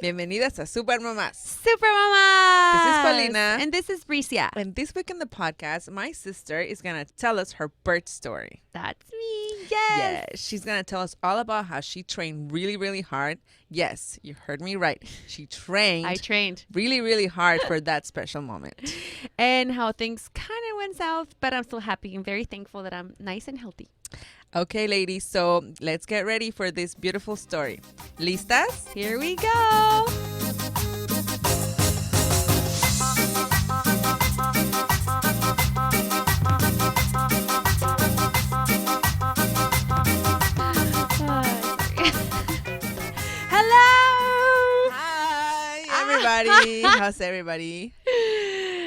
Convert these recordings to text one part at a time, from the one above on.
Bienvenidas a Super Mamás. Super Mamás! This is Paulina. And this is Bricia. And this week in the podcast, my sister is going to tell us her birth story. That's me. Yes. Yeah, she's going to tell us all about how she trained really, really hard. Yes, you heard me right. She trained. I trained. Really, really hard for that special moment. And how things kind of went south, but I'm still happy and very thankful that I'm nice and healthy. Okay, ladies, so let's get ready for this beautiful story. ¿Listas? Here we go. Hello. Hi, everybody. How's everybody?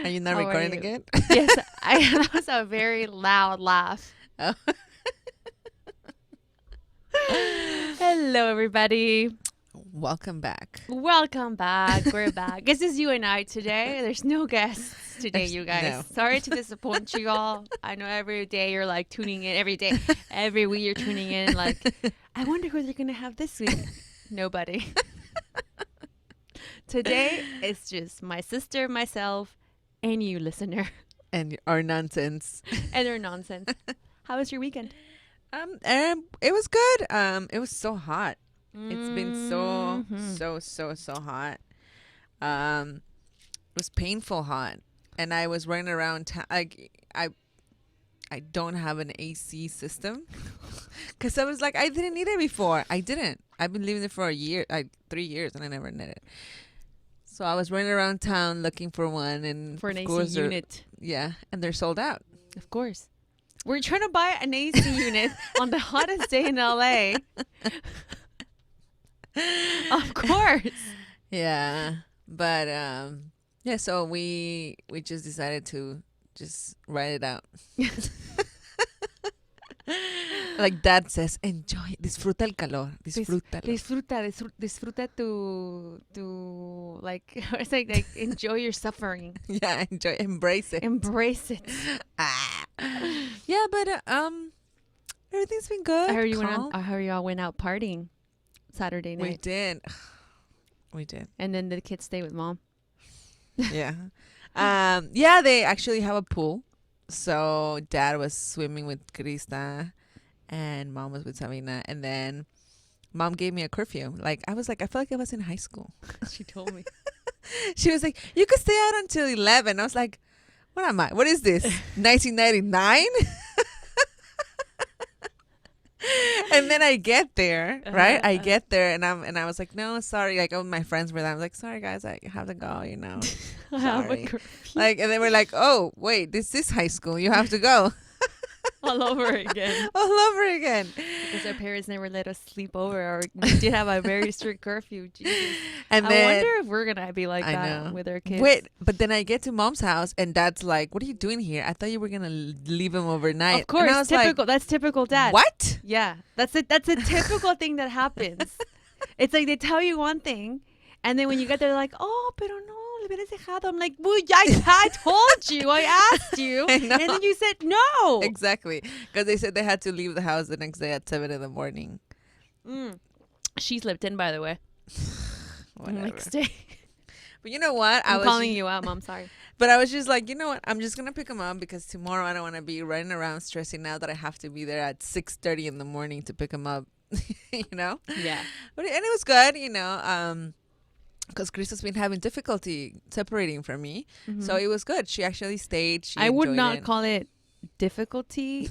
Are you not How are recording you? again? Yes, that was a very loud laugh. Oh. Hello, everybody. Welcome back. Welcome back. We're back. This is you and I today. There's no guests today, you guys. No. Sorry to disappoint you all. I know every day you're like tuning in. Every week you're tuning in. Like, I wonder who they're going to have this week. Nobody. Today, it's just my sister, myself, and you, listener. And our nonsense. And their nonsense. How was your weekend? It was good. It was so hot. It's been so hot. It was painful hot, and I was running around. I don't have an AC system because I was like, I didn't need it before. I didn't. I've been living there for 3 years, and I never needed it. So I was running around town looking for one, and For an AC unit. Yeah, and they're sold out. Of course. We're trying to buy an AC unit on the hottest day in LA. Of course. Yeah. But yeah, so we just decided to just write it out. Like Dad says, enjoy, disfruta el calor, disfrútalo. Disfruta to like it's like enjoy your suffering. Yeah, embrace it. Embrace it. Yeah, but everything's been good. I heard you all went out partying Saturday night. We did. And then the kids stay with mom. Yeah. Yeah, they actually have a pool. So Dad was swimming with Krista and Mom was with Sabina, and then Mom gave me a curfew. Like I felt like I was in high school. She told me. She was like, you could stay out until 11. I was like, what am I? What is this? 1999? And then I get there, right? I get there and I was like, no, sorry. Like, my friends were there. I was like, sorry guys, I have to go, you know. I have a Sorry. curfew. Like, and they were like, oh, wait, this is high school. You have to go. All over again. All over again. Because our parents never let us sleep over, or we did have a very strict curfew. Jesus. And I then, wonder if we're gonna be like that with our kids. Wait, but then I get to Mom's house and Dad's like, what are you doing here? I thought you were gonna leave him overnight. Of course, and I was typical. like, That's typical Dad. What? Yeah, that's a typical thing that happens. It's like they tell you one thing, and then when you get there, they're like, oh, pero no. I'm like, well, I told you, I asked you, and then you said no. Exactly, because they said they had to leave the house the next day at 7 a.m. She slept in, by the way. Whatever. Next day. But you know what? I'm calling you out, Mom. Sorry. But I was just like, you know what? I'm just gonna pick him up because tomorrow I don't want to be running around stressing out that I have to be there at 6:30 in the morning to pick him up. You know? Yeah. And it was good, you know. Because Krista's been having difficulty separating from me. Mm-hmm. So it was good. She actually stayed. I would not call it difficulty.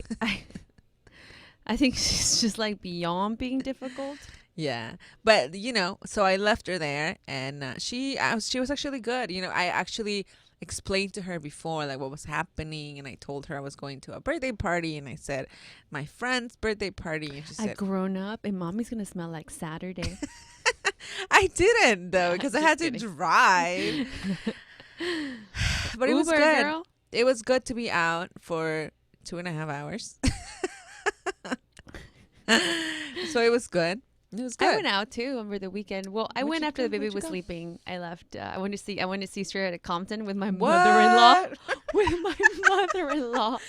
I think she's just like beyond being difficult. Yeah. But, you know, so I left her there and she was actually good. You know, I actually explained to her before like what was happening, and I told her I was going to a birthday party, and I said my friend's birthday party, and she said, I've grown up and Mommy's going to smell like Saturday. I didn't though, because I had to drive. But it was good. Girl. It was good to be out for 2.5 hours. So it was good. It was good. I went out too over the weekend. Well, I went after the baby was sleeping. I left. I went to see straight at Compton with my mother-in-law. With my mother-in-law.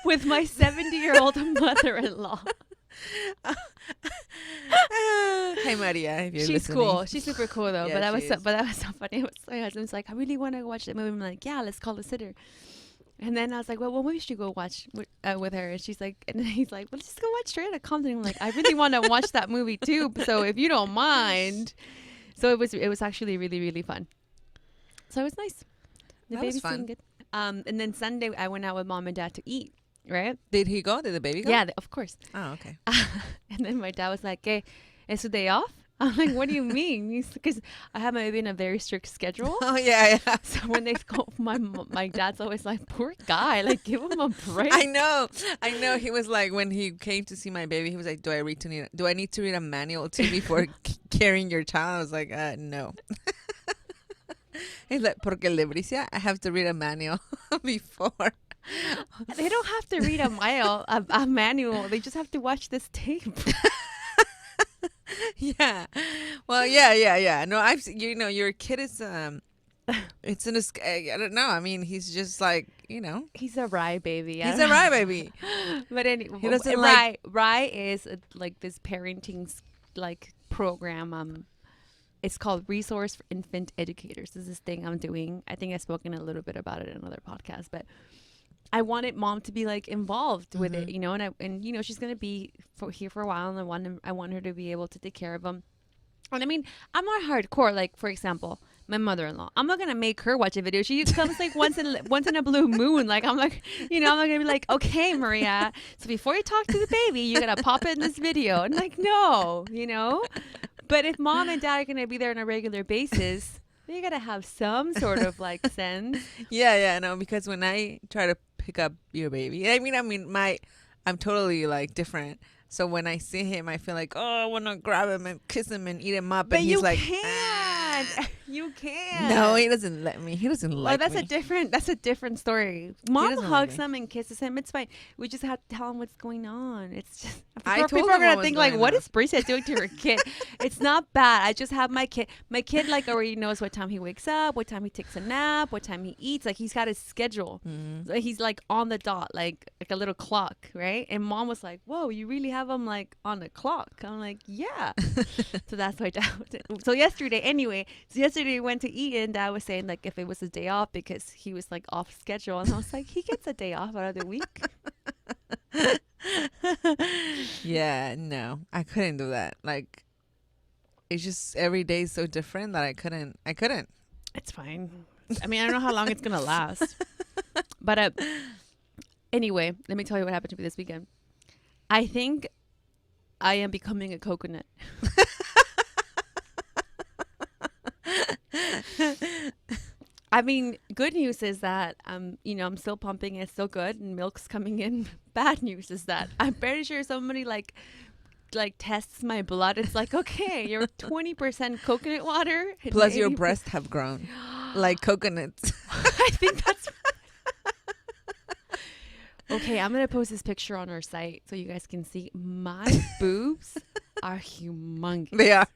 With my 70-year-old mother-in-law. Hi, Maria. If you're She's listening. cool. She's super cool though. Yeah, but that she was is. so funny. My husband's like, I really want to watch that movie. I'm like, yeah, let's call a sitter. And then I was like, well, what movie should go watch with her? And she's like, and he's like, well, just go watch Straight Outta Compton. I'm like, I really want to watch that movie too. So if you don't mind. So it was actually really, really fun. So it was nice. The That baby's was fun. doing good. And then Sunday I went out with mom and dad to eat. Right? Did he go? Did the baby go? Yeah, of course. Oh, okay. And then my dad was like, "Hey, is the day off?" I'm like, "What do you mean?" Because I have my baby in a very strict schedule. Oh, yeah. So when they go, my dad's always like, "Poor guy, like give him a break." I know. He was like, when he came to see my baby, he was like, do I need to read a manual too before carrying your child? I was like, no. He's like, porque el de Bricia, I have to read a manual before. They don't have to read a manual. They just have to watch this tape. Yeah. Well, yeah. No, your kid is it's in a I don't know. I mean, he's just like, He's a Rye baby. he's a Rye baby. But anyway, He doesn't Rye is like this parenting program. It's called Resource for Infant Educators. This is this thing I'm doing. I think I've spoken a little bit about it in another podcast, but I wanted mom to be like involved with it, and she's gonna be here for a while, and I want her to be able to take care of them. And I mean, I'm not hardcore. Like, for example, my mother-in-law, I'm not gonna make her watch a video. She comes like once in a blue moon. Like, I'm like, I'm not gonna be like, okay, Maria, so before you talk to the baby, you gotta pop in this video. And like, no. But if mom and dad are gonna be there on a regular basis, you gotta have some sort of like sense. Yeah, no, because when I try to pick up your baby, I'm totally like different. So when I see him, I feel like, oh, I want to grab him and kiss him and eat him up. But and he's like, can't. You can't. No, he doesn't let me. He doesn't like that's me. That's a different story. Mom doesn't hugs like him and kisses him. It's fine. We just have to tell him what's going on. It's just him people are gonna what think was like, going what on. is Bricia doing to her kid? It's not bad. I just have my kid. My kid like already knows what time he wakes up, what time he takes a nap, what time he eats. Like, he's got his schedule. Mm-hmm. So he's like on the dot, like a little clock, right? And mom was like, "Whoa, you really have him like on the clock?" I'm like, "Yeah." So that's why dad. So yesterday we went to eat, and dad was saying like if it was a day off because he was like off schedule, and I was like, he gets a day off out of the week. Yeah, no, I couldn't do that. Like, it's just every day is so different that I couldn't. It's fine. I mean, I don't know how long it's gonna last, but anyway, let me tell you what happened to me this weekend. I think I am becoming a coconut. I mean, good news is that I'm still pumping. It's still good, and milk's coming in. Bad news is that I'm pretty sure somebody like tests my blood. It's like, okay, you're 20% coconut water, Plus, your breasts have grown like coconuts. I think that's. Okay, I'm gonna post this picture on our site so you guys can see my boobs are humongous. They are.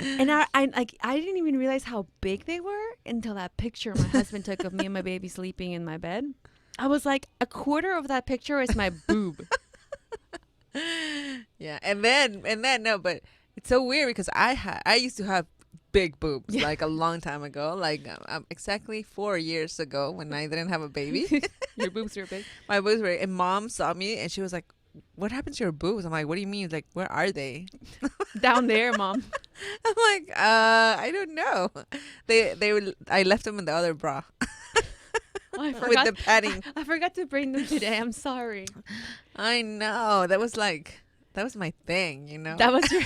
And I didn't even realize how big they were until that picture my husband took of me and my baby sleeping in my bed. I was like, a quarter of that picture is my boob. Yeah, and then no, but it's so weird because I used to have big boobs like a long time ago, like exactly 4 years ago when I didn't have a baby. Your boobs were big. My boobs were, and mom saw me and she was like, "What happened to your boobs?" I'm like, "What do you mean? Like, where are they?" Down there, mom. I'm like, I don't know. I left them in the other bra. Oh, I With forgot the padding. I forgot to bring them today. I'm sorry. I know. That was my thing, That was your.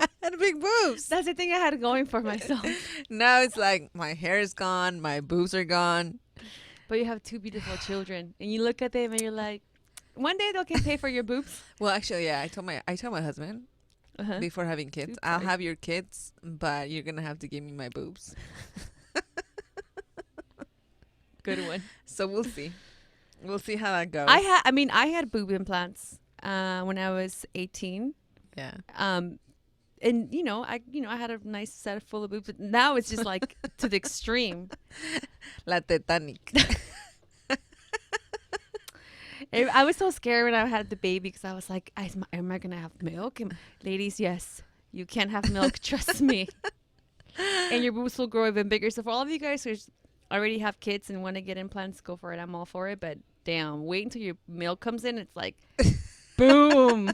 I had big boobs. That's the thing I had going for myself. Now it's like my hair is gone, my boobs are gone. But you have two beautiful children, and you look at them and you're like, one day they'll get paid for your boobs. Well, actually, yeah, I told my husband before having kids, I'll have your kids, but you're gonna have to give me my boobs. Good one. So we'll see. We'll see how that goes. I had boob implants when I was 18. Yeah. And I had a nice set full of boobs, but now it's just like to the extreme. La Titanic. I was so scared when I had the baby because I was like, am I gonna have milk? And ladies, yes, you can have milk. Trust me. And your boobs will grow even bigger. So for all of you guys who already have kids and want to get implants, go for it. I'm all for it. But damn, wait until your milk comes in. It's like, boom.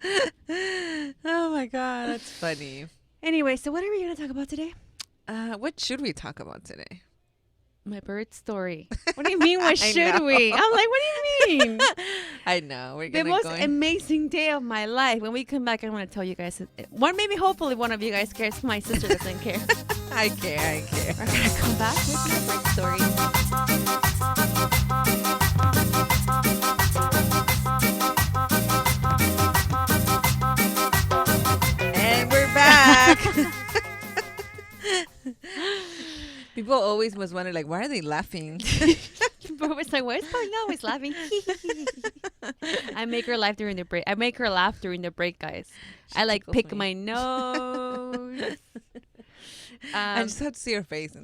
Oh my God, that's funny. Anyway, so what are we gonna talk about today? What should we talk about today? My birth story. What do you mean? What should we? I'm like, what do you mean? I know. We're The most amazing day of my life. When we come back, I'm going to tell you guys. Maybe hopefully one of you guys cares. My sister doesn't care. I care. We're going to come back with my birth story. And we're back. People always must wonder, like, why are they laughing? But it's like, why is Paulina always laughing? I make her laugh during the break. Guys. I like pick my nose. I just have to see your face.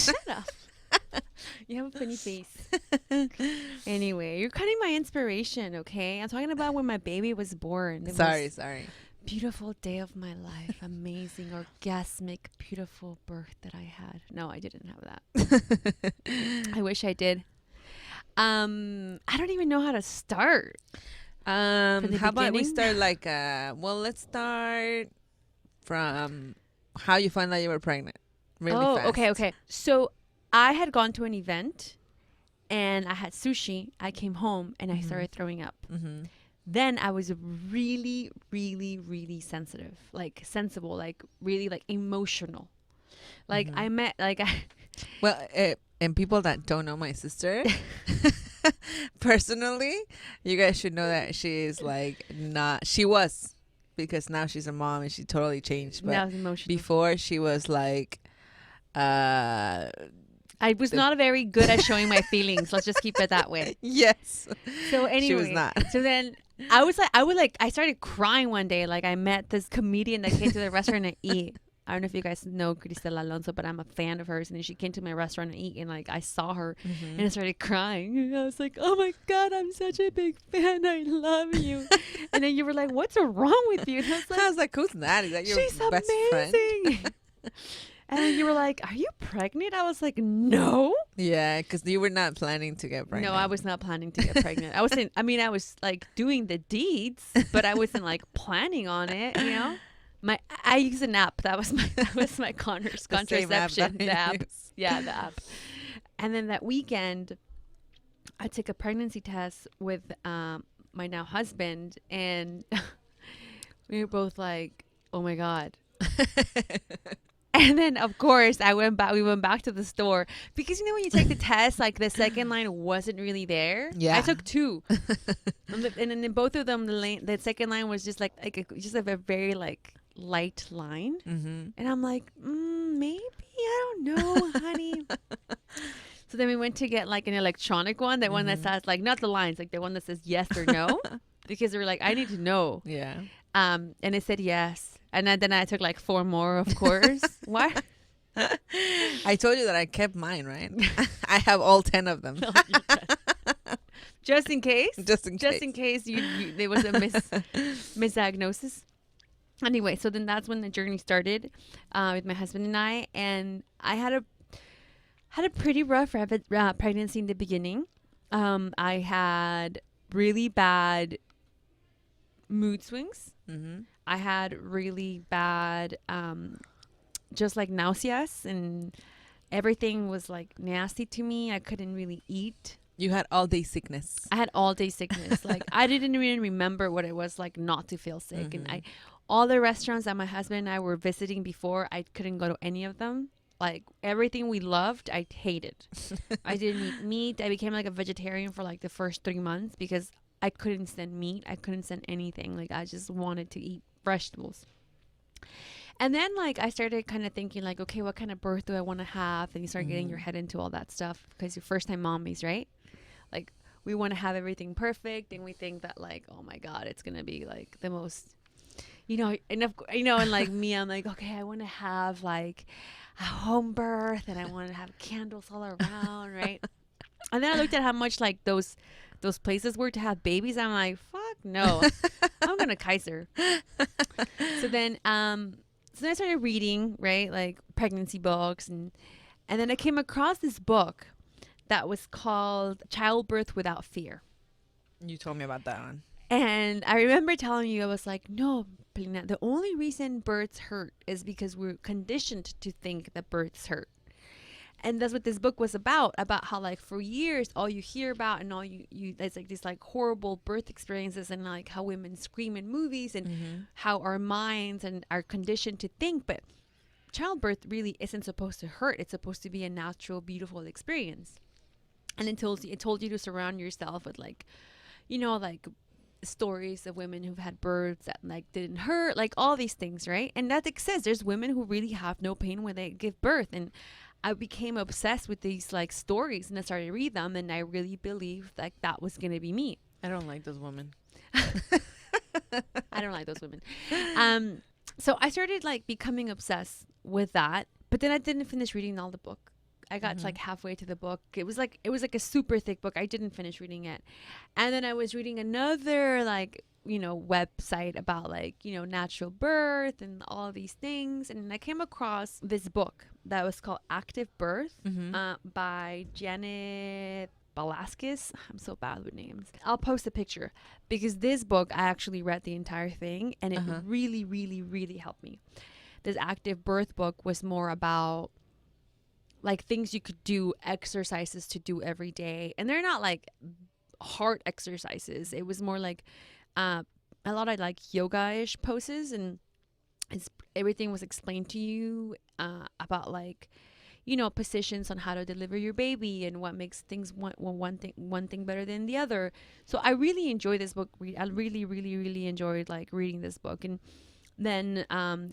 Shut up. You have a funny face. Anyway, you're cutting my inspiration, okay? I'm talking about when my baby was born. Sorry. Beautiful day of my life. Amazing, orgasmic, beautiful birth that I had. No, I didn't have that. I wish I did. I don't even know how to start. How about we start let's start from how you found out you were pregnant. Really fast. Okay. So I had gone to an event and I had sushi. I came home and I started throwing up. Mm-hmm. Then I was really, really, really sensitive, like sensible, like really like emotional. Like I met and people that don't know my sister personally, you guys should know that she is she was, because now she's a mom and she totally changed. But now it's emotional. Before she was like, I was not very good at showing my feelings. Let's just keep it that way. Yes. So anyway, she was not. So then I started crying one day. Like I met this comedian that came to the restaurant to eat. I don't know if you guys know Cristela Alonso, but I'm a fan of hers. And then she came to my restaurant to eat, and like I saw her, and I started crying. And I was like, "Oh my God, I'm such a big fan. I love you." And then you were like, "What's wrong with you?" And I was like, "Who's that? Is that your she's best amazing. Friend?" And then you were like, "Are you pregnant?" I was like, "No." Yeah, because you were not planning to get pregnant. No, I was not planning to get pregnant. I was like doing the deeds, but I wasn't like planning on it, you know? I use an app. That was my contraception. The app. Yeah, the app. And then that weekend I took a pregnancy test with my now husband, and we were both like, "Oh my God." And then, of course, we went back to the store because, you know, when you take the test, like the second line wasn't really there. Yeah. I took 2. And then in both of them, the second line was just just a very like light line. Mm-hmm. And I'm like, maybe, I don't know, honey. So then we went to get like an electronic one, one that says like, not the lines, like the one that says yes or no, because they were like, I need to know. Yeah. And it said yes. And then I took like 4 more, of course. Why? I told you that I kept mine, right? I have all 10 of them. Just in case? Just in case there was a misdiagnosis. Anyway, so then that's when the journey started with my husband and I. And I had a pretty rough pregnancy in the beginning. I had really bad mood swings. Mm-hmm. I had really bad, just like nauseous, and everything was like nasty to me. I couldn't really eat. You had all day sickness. I had all day sickness. Like I didn't even remember what it was like not to feel sick. Mm-hmm. And all the restaurants that my husband and I were visiting before, I couldn't go to any of them. Like everything we loved, I hated. I didn't eat meat. I became like a vegetarian for like the first 3 months because I couldn't stand meat. I couldn't stand anything. Like I just wanted to eat vegetables. And then like I started kind of thinking like, okay, what kind of birth do I want to have? And you start getting your head into all that stuff because you're first time mommies, right? Like we want to have everything perfect, and we think that like, oh my God, it's gonna be like the most, and like me, I'm like, okay, I want to have like a home birth, and I want to have candles all around, right? And then I looked at how much like those those places were to have babies. I'm like, fuck no. I'm going to Kaiser. So then I started reading, right? Like pregnancy books. And then I came across this book that was called Childbirth Without Fear. You told me about that one. And I remember telling you, I was like, no, Paulina, the only reason births hurt is because we're conditioned to think that births hurt. And that's what this book was about how like for years, all you hear about and all you it's like these like horrible birth experiences and like how women scream in movies and how our minds and are conditioned to think. But childbirth really isn't supposed to hurt. It's supposed to be a natural, beautiful experience. And it told you to surround yourself with like, you know, like stories of women who've had births that like didn't hurt, like all these things, right? And that exists. There's women who really have no pain when they give birth. And I became obsessed with these like stories and I started to read them, and I really believed like that was going to be me. I don't like those women. I don't like those women. So I started like becoming obsessed with that, but then I didn't finish reading all the book. I got to like halfway to the book. It was like a super thick book. I didn't finish reading it. And then I was reading another like, you know, website about like, you know, natural birth and all these things. And I came across this book that was called Active Birth by Janet Velasquez. I'm so bad with names. I'll post a picture because this book, I actually read the entire thing and it really, really, really helped me. This Active Birth book was more about like things you could do, exercises to do every day. And they're not like hard exercises. It was more like a lot of like yoga-ish poses, and everything was explained to you about like, you know, positions on how to deliver your baby and what makes things one thing better than the other. So I really enjoyed this book. I really, really, really enjoyed like reading this book. And then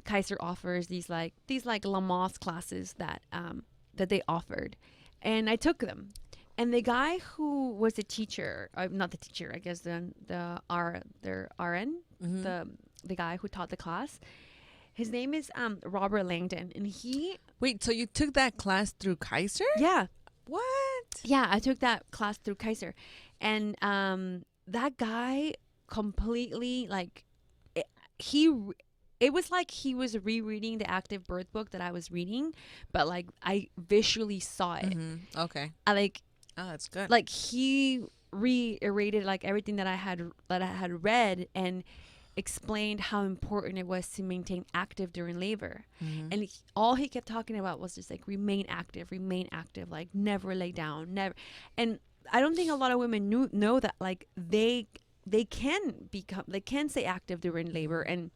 Kaiser offers these Lamaze classes that they offered, and I took them. And the guy who was the teacher, not the teacher, I guess the RN, the guy who taught the class, his name is Robert Langdon, and he. Wait, so you took that class through Kaiser? Yeah. What? Yeah, I took that class through Kaiser, and that guy completely like it was like he was rereading the Active Birth book that I was reading, but like I visually saw it. Okay. Oh, that's good. Like he reiterated like everything that I had read and explained how important it was to maintain active during labor. And all he kept talking about was just like remain active, like never lay down, never. And I don't think a lot of women know that like they can stay active during labor, and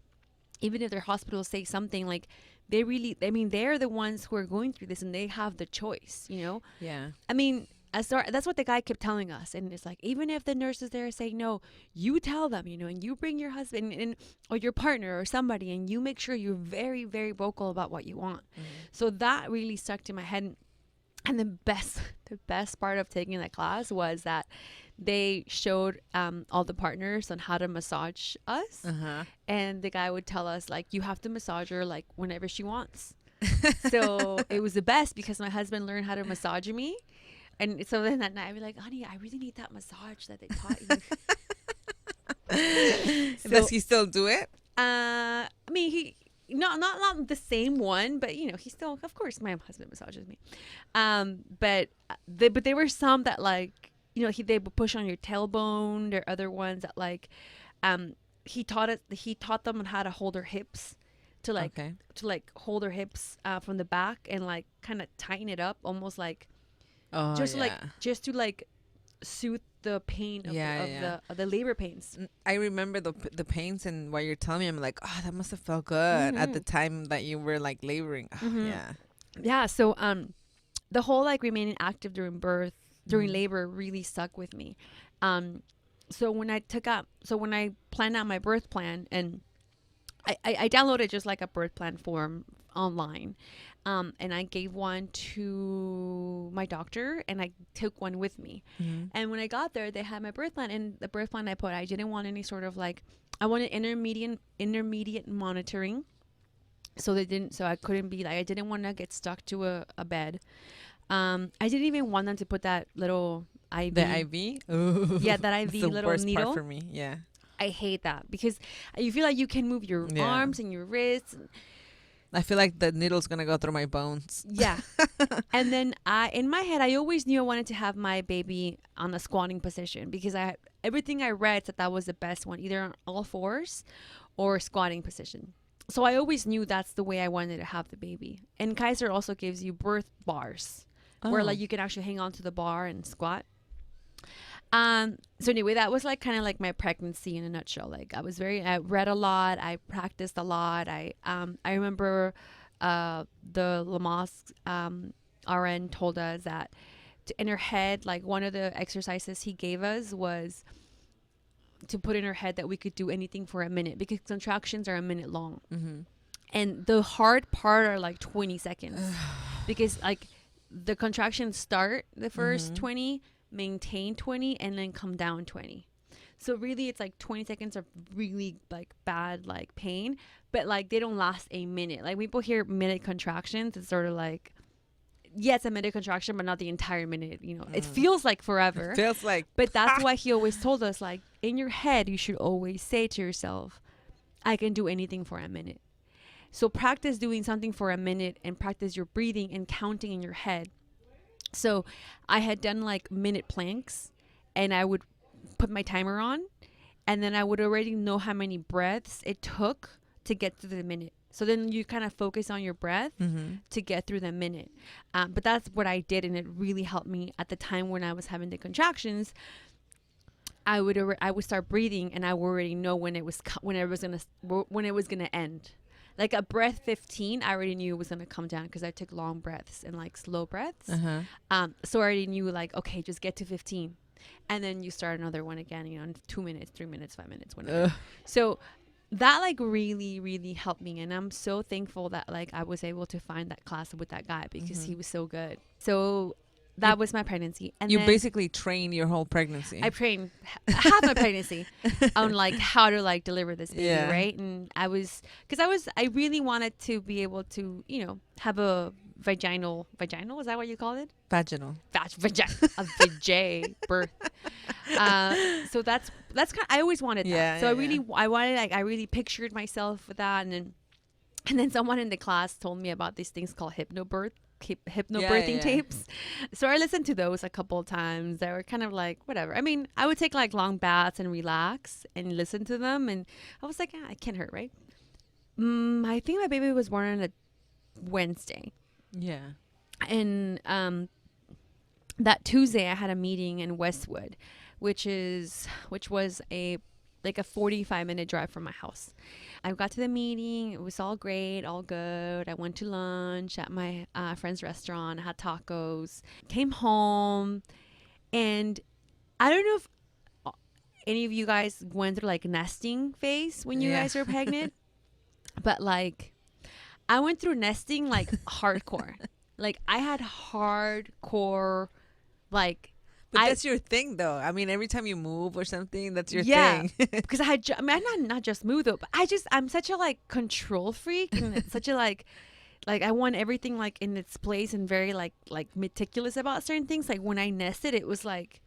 even if their hospitals say something, like they're the ones who are going through this and they have the choice, you know? Yeah. I mean, that's what the guy kept telling us. And it's like, even if the nurses there say no, you tell them, you know, and you bring your husband or your partner or somebody, and you make sure you're very, very vocal about what you want. So that really stuck to my head. And the best part of taking that class was that they showed all the partners on how to massage us. And the guy would tell us like, you have to massage her like whenever she wants. So it was the best because my husband learned how to massage me. And so then that night I'd be like, honey, I really need that massage that they taught you. Does he still do it? I mean, he not the same one, but you know, he still, of course, my husband massages me. But there were some that like, you know, they would push on your tailbone. There are other ones that like, he taught them on how to hold their hips, to hold their hips from the back and like kind of tighten it up, almost like just to soothe the pain of the labor pains. I remember the pains, and while you're telling me, I'm like, oh, that must have felt good at the time that you were like laboring. Yeah. So the whole like remaining active during labor really stuck with me. So when I planned out my birth plan, and I downloaded just like a birth plan form online, and I gave one to my doctor, and I took one with me. And when I got there, they had my birth plan, and the birth plan I put, I didn't want any sort of like, I wanted intermediate monitoring. So I couldn't be like, I didn't want to get stuck to a bed. I didn't even want them to put that little IV. The IV? Ooh, Yeah, that IV it's the little worst needle. part for me. Yeah. I hate that because you feel like you can move your arms and your wrists. I feel like the needle's going to go through my bones. Yeah. And then in my head, I always knew I wanted to have my baby on a squatting position because everything I read said that was the best one, either on all fours or squatting position. So I always knew that's the way I wanted to have the baby. And Kaiser also gives you birth bars where like you can actually hang on to the bar and squat. So anyway, that was like kind of like my pregnancy in a nutshell. Like I read a lot. I practiced a lot. I remember, the Lamaze, RN told us that in her head, like one of the exercises he gave us was to put in her head that we could do anything for a minute because contractions are a minute long. Mm-hmm. And the hard part are like 20 seconds because like the contractions start the first 20, maintain 20, and then come down 20. So really it's like 20 seconds of really like bad like pain, but like they don't last a minute. Like people hear minute contractions, it's sort of like, yeah, it's a minute contraction, but not the entire minute, you know. It feels like forever. It feels like. But that's why he always told us, like, in your head, you should always say to yourself, I can do anything for a minute. So practice doing something for a minute and practice your breathing and counting in your head. So I had done like minute planks and I would put my timer on and then I would already know how many breaths it took to get through the minute. So then you kind of focus on your breath to get through the minute. But that's what I did, and it really helped me at the time when I was having the contractions. I would start breathing, and I already know when it was gonna end. Like a breath 15, I already knew it was gonna come down because I took long breaths and like slow breaths. So I already knew like, okay, just get to 15, and then you start another one again. You know, in 2 minutes, 3 minutes, 5 minutes, whatever. So that like really, really helped me. And I'm so thankful that like I was able to find that class with that guy because he was so good. So that was my pregnancy. And you then basically trained your whole pregnancy. I trained half my pregnancy on like how to like deliver this baby, right? And I really wanted to be able to, you know, have a vaginal, is that what you call it? Vaginal. A vajay birth. So that's kind of, I always wanted that. So I really pictured myself with that. And then someone in the class told me about these things called Hypno Birthing tapes. So I listened to those a couple of times. They were kind of like, whatever. I mean, I would take like long baths and relax and listen to them. And I was like, it can't hurt, right? I think my baby was born on a Wednesday. Yeah. And that Tuesday I had a meeting in Westwood, which was a 45-minute drive from my house. I got to the meeting. It was all great, all good. I went to lunch at my friend's restaurant. I had tacos. Came home, and I don't know if any of you guys went through like nesting phase when you guys were pregnant, but like I went through nesting like hardcore. Like I had hardcore, like. But that's your thing, though. I mean, every time you move or something, that's your thing. Because I not just move though, but I'm such a like control freak and it's such a like I want everything like in its place and very like meticulous about certain things. Like when I nested, it was like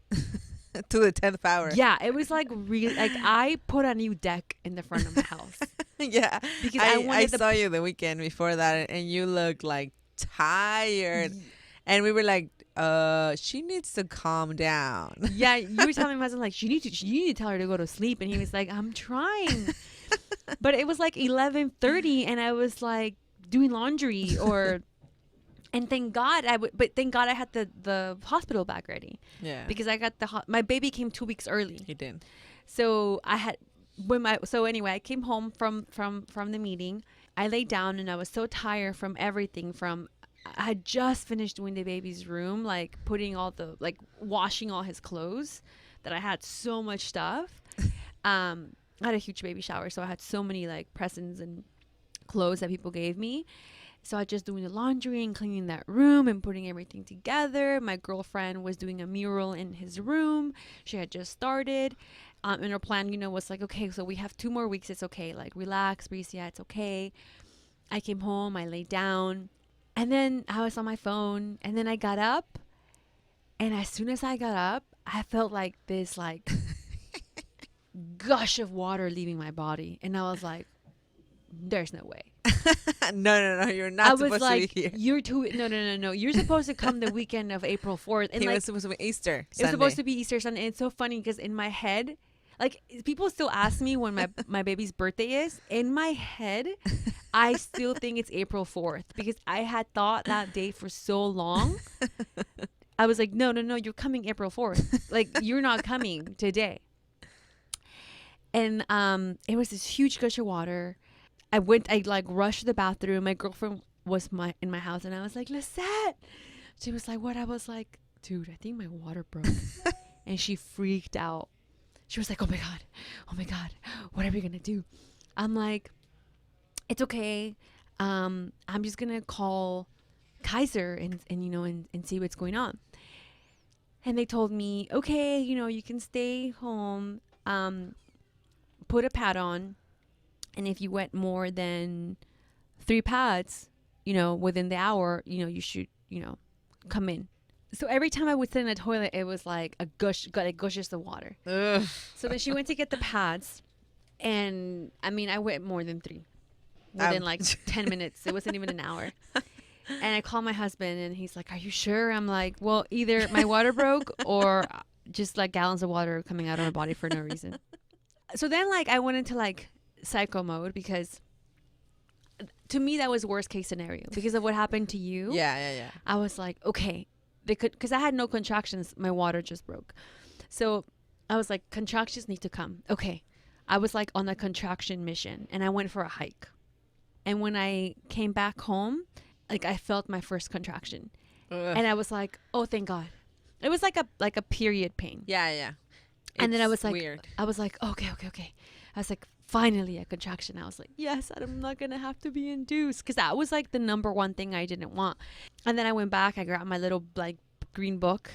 to the 10th power. Yeah, it was like really like I put a new deck in the front of my house. Yeah, because I saw you the weekend before that, and you looked like tired, and we were like, she needs to calm down. Yeah, you were telling my husband like you need to tell her to go to sleep, and he was like, I'm trying, but it was like 11:30, and I was like doing laundry and thank God I had the hospital bag ready. Yeah, because I got my baby came 2 weeks early. He did. So I had anyway, I came home from the meeting. I laid down and I was so tired from everything. I had just finished doing the baby's room, like putting like washing all his clothes, that I had so much stuff. I had a huge baby shower, so I had so many like presents and clothes that people gave me. So I was just doing the laundry and cleaning that room and putting everything together. My girlfriend was doing a mural in his room. She had just started. And her plan, was like, okay, so we have 2 more weeks. It's okay. Like, relax, Bricia. It's okay. I came home. I laid down. And then I was on my phone. And then I got up. And as soon as I got up, I felt like this like gush of water leaving my body, and I was like, there's no way. No, you're not supposed to be here. You're too no. You're supposed to come the weekend of April 4th. And It like, was supposed to be Easter it was supposed to be Easter Sunday. And it's so funny because in my head, like, people still ask me when my baby's birthday is. In my head, I still think it's April 4th because I had thought that day for so long. I was like, no, you're coming April 4th. Like, you're not coming today. And it was this huge gush of water. I like rushed to the bathroom. My girlfriend was in my house, and I was like, Lisette. She was like, what? I was like, dude, I think my water broke. And she freaked out. She was like, oh my God, what are we gonna do? I'm like, it's okay. I'm just gonna call Kaiser and see what's going on. And they told me, okay, you can stay home, put a pad on, and if you wet more than 3 pads, within the hour, you should, come in. So every time I would sit in the toilet, it was like a gush, like gushes of water. Ugh. So then she went to get the pads, and I mean, I wet more than 3 within like 10 minutes. It wasn't even an hour. And I called my husband, and he's like, are you sure? I'm like, well, either my water broke or just like gallons of water coming out of my body for no reason. So then like I went into like psycho mode because to me that was worst case scenario because of what happened to you. Yeah. I was like, okay, because I had no contractions. My water just broke. So I was like, contractions need to come. Okay. I was like on a contraction mission, and I went for a hike. And when I came back home, like I felt my first contraction. Ugh. And I was like, oh, thank God. It was like a period pain. Yeah. And then I was like, weird. I was like, okay. I was like, finally a contraction. I was like, yes, I'm not going to have to be induced. Because that was like the number one thing I didn't want. And then I went back, I grabbed my little like green book,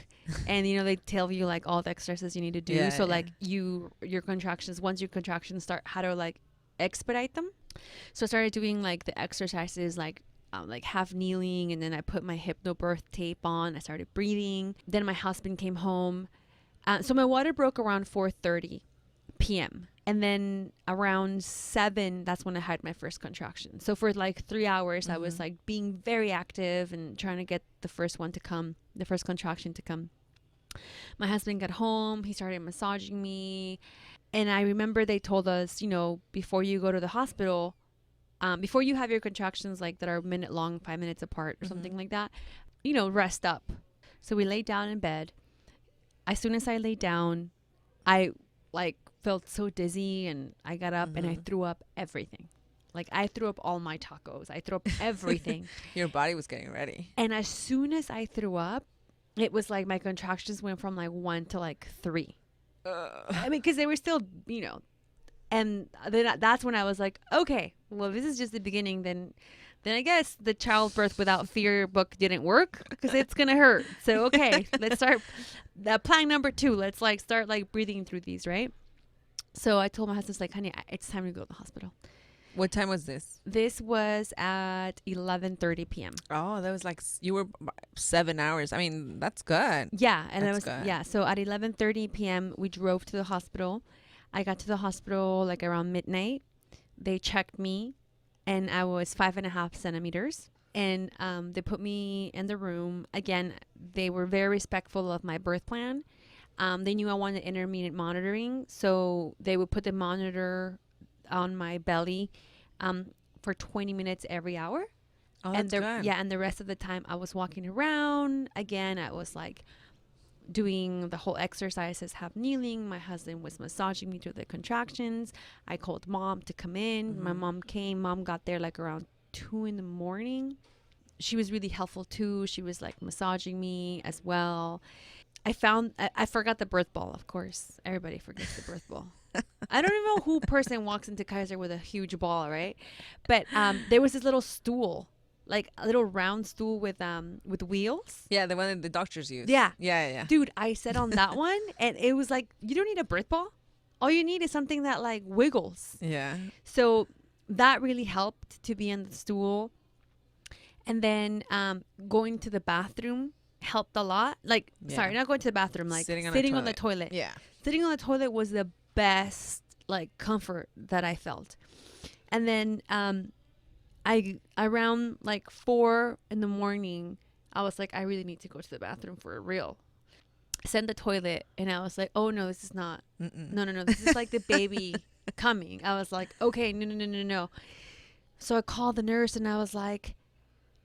and they tell you like all the exercises you need to do. Yeah, like your contractions, once your contractions start, how to like expedite them. So I started doing like the exercises like half kneeling, and then I put my Hypno Birth tape on. I started breathing. Then my husband came home. So my water broke around 4:30 p.m. And then around 7, that's when I had my first contraction. So for like 3 hours, I was like being very active and trying to get the first contraction to come. My husband got home. He started massaging me. And I remember they told us, before you go to the hospital, before you have your contractions like that are minute long, 5 minutes apart or something like that, rest up. So we laid down in bed. As soon as I laid down, I like felt so dizzy, and I got up and I threw up everything. Like I threw up all my tacos. I threw up everything. Your body was getting ready. And as soon as I threw up, it was like my contractions went from like 1 to like 3. I mean, because they were still, and then that's when I was like, okay, well, this is just the beginning. Then I guess the Childbirth Without Fear book didn't work because it's going to hurt. So, okay, let's start plan number 2. Let's like start like breathing through these, right? So I told my husband, like, honey, it's time to go to the hospital. What time was this? This was at 11:30 p.m. Oh, that was like you were 7 hours. I mean, that's good. Yeah, and that's good. Yeah. So at 11:30 p.m. we drove to the hospital. I got to the hospital like around midnight. They checked me, and I was 5.5 centimeters. And they put me in the room. Again, they were very respectful of my birth plan. They knew I wanted intermittent monitoring, so they would put the monitor on my belly for 20 minutes every hour. Oh, that's good. Yeah, and the rest of the time I was walking around. Again, I was like doing the whole exercises, half kneeling. My husband was massaging me through the contractions. I called mom to come in. My mom came. Mom got there like around 2 a.m. She was really helpful too. She was like massaging me as well. I forgot the birth ball, of course. Everybody forgets the birth ball. I don't even know who person walks into Kaiser with a huge ball, right? But there was this little stool, like a little round stool with wheels. Yeah, the one that the doctors use. Yeah. Dude, I sat on that one, and it was like, you don't need a birth ball. All you need is something that like wiggles. Yeah. So that really helped to be on the stool. And then going to the bathroom, helped a lot. Like, sorry, not going to the bathroom, like sitting on the toilet. Yeah. Sitting on the toilet was the best, like, comfort that I felt. And then I around like 4 a.m, I was like, I really need to go to the bathroom for real. Sent the toilet, and I was like, oh no, this is not. No, this is like the baby coming. I was like, okay, no. So I called the nurse, and I was like,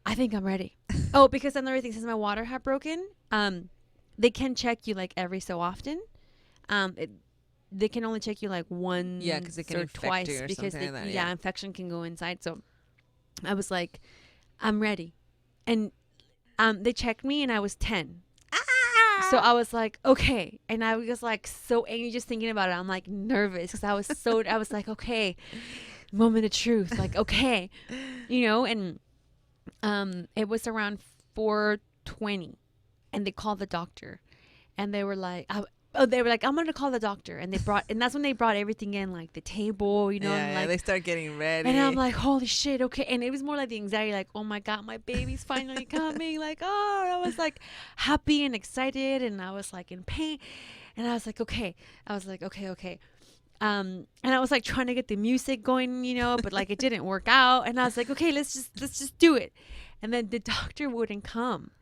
I think I'm ready. Oh, because another thing, since my water had broken, they can check you like every so often. They can only check you like once because it can or infect twice you or because something like that, infection can go inside. So I was like, I'm ready, and they checked me, and I was 10. So I was like, okay. And I was like so angry just thinking about it. I'm like nervous because I was like, okay, moment of truth. Like, okay, and it was around 4:20, and they called the doctor, and they were like, I'm going to call the doctor. And that's when they brought everything in, like the table, and like, they start getting ready. And I'm like, holy shit, okay. And it was more like the anxiety, like, oh my God, my baby's finally coming. Like, oh, I was like happy and excited, and I was like in pain. And I was like, okay. And I was like trying to get the music going, but like it didn't work out. And I was like, okay, let's just do it. And then the doctor wouldn't come.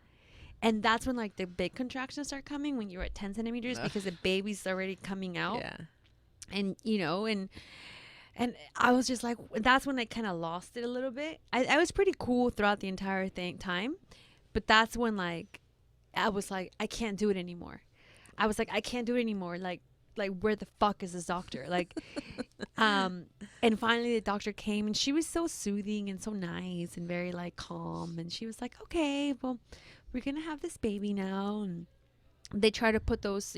And that's when like the big contractions start coming when you're at 10 centimeters because the baby's already coming out. Yeah. And, and I was just like, that's when I kind of lost it a little bit. I was pretty cool throughout the entire time. But that's when like, I was like, I can't do it anymore. Like, where the fuck is this doctor? Like, and finally the doctor came, and she was so soothing and so nice and very like calm. And she was like, okay, well, we're going to have this baby now. And they try to put those,